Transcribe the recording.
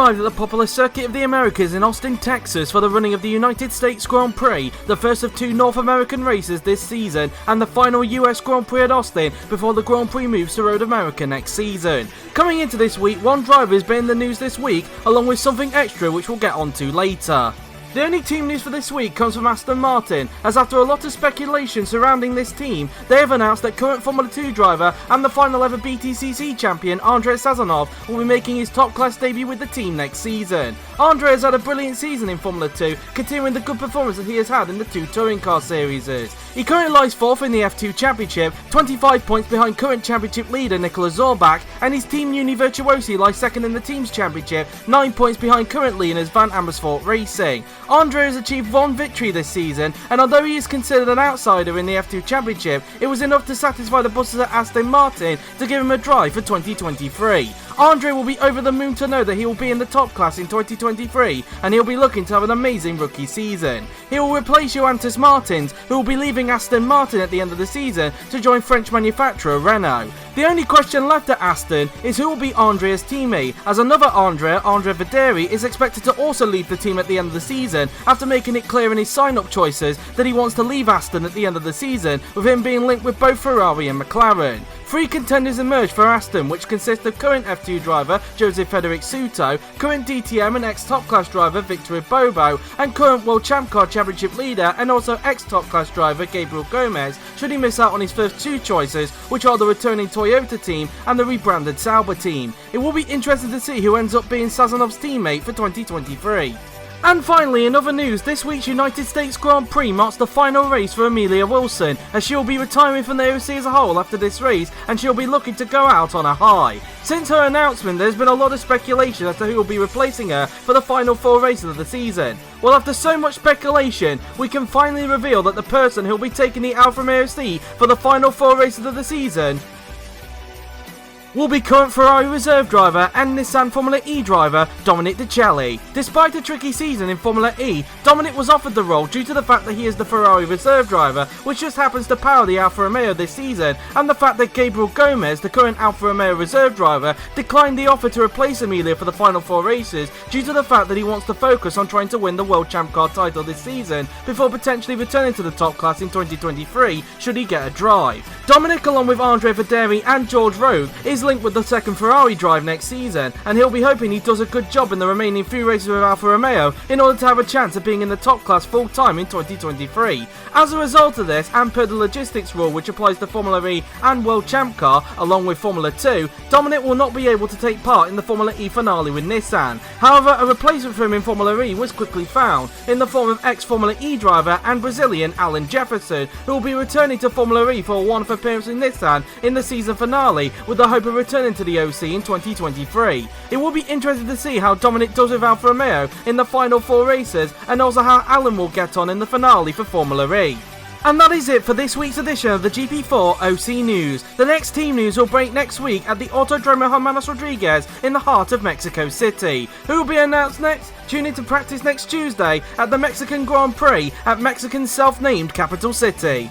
arrived at the popular Circuit of the Americas in Austin, Texas for the running of the United States Grand Prix, the first of 2 North American races this season and the final US Grand Prix at Austin before the Grand Prix moves to Road America next season. Coming into this week, one driver has been in the news this week, along with something extra which we'll get onto later. The only team news for this week comes from Aston Martin, as after a lot of speculation surrounding this team, they have announced that current Formula 2 driver and the final ever BTCC champion Andrei Sazonov will be making his top class debut with the team next season. Andrei has had a brilliant season in Formula 2, continuing the good performance that he has had in the 2 touring car series. He currently lies 4th in the F2 Championship, 25 points behind current championship leader Nicola Zorbach, and his team GP4OC lies 2nd in the team's championship, 9 points behind current leaders Van Amersfoort Racing. Andrei has achieved 1 victory this season, and although he is considered an outsider in the F2 Championship, it was enough to satisfy the bosses at Aston Martin to give him a drive for 2023. Andrei will be over the moon to know that he will be in the top class in 2023, and he'll be looking to have an amazing rookie season. He will replace Johannes Martins, who will be leaving Aston Martin at the end of the season to join French manufacturer Renault. The only question left at Aston is who will be Andrei's teammate, as another Andre Vaderi, is expected to also leave the team at the end of the season after making it clear in his sign-up choices that he wants to leave Aston at the end of the season, with him being linked with both Ferrari and McLaren. 3 contenders emerged for Aston, which consist of current F2 driver Joseph Frederic Souto, current DTM and ex-top class driver Victor Bobo, and current World Champ Car Championship leader and also ex-top class driver Gabriel Gomez, should he miss out on his first 2 choices, which are the returning Toyota team and the rebranded Sauber team. It will be interesting to see who ends up being Sazonov's teammate for 2023. And finally, in other news, this week's United States Grand Prix marks the final race for Amelia Wilson, as she'll be retiring from the AOC as a whole after this race, and she'll be looking to go out on a high. Since her announcement, there's been a lot of speculation as to who will be replacing her for the final 4 races of the season. Well, after so much speculation, we can finally reveal that the person who will be taking the Alfa Romeo C for the final 4 races of the season will be current Ferrari reserve driver and Nissan Formula E driver Dominic De Celli. Despite a tricky season in Formula E, Dominic was offered the role due to the fact that he is the Ferrari reserve driver, which just happens to power the Alfa Romeo this season, and the fact that Gabriel Gomez, the current Alfa Romeo reserve driver, declined the offer to replace Amelia for the final 4 races due to the fact that he wants to focus on trying to win the World Champ Car title this season before potentially returning to the top class in 2023 should he get a drive. Dominic, along with Andre Vaderi and George Rogue, is linked with the second Ferrari drive next season, and he'll be hoping he does a good job in the remaining few races with Alfa Romeo in order to have a chance of being in the top class full time in 2023. As a result of this, and per the logistics rule which applies to Formula E and World Champ Car along with Formula 2, Dominic will not be able to take part in the Formula E finale with Nissan. However, a replacement for him in Formula E was quickly found in the form of ex-Formula E driver and Brazilian Alan Jefferson, who will be returning to Formula E for a one-off appearance with Nissan in the season finale with the hope of returning to the OC in 2023. It will be interesting to see how Dominic does with Alfa Romeo in the final 4 races, and also how Alan will get on in the finale for Formula E. And that is it for this week's edition of the GP4OC News. The next team news will break next week at the Autodromo Hermanos Rodriguez in the heart of Mexico City. Who will be announced next? Tune in to practice next Tuesday at the Mexican Grand Prix at Mexican's self-named capital city.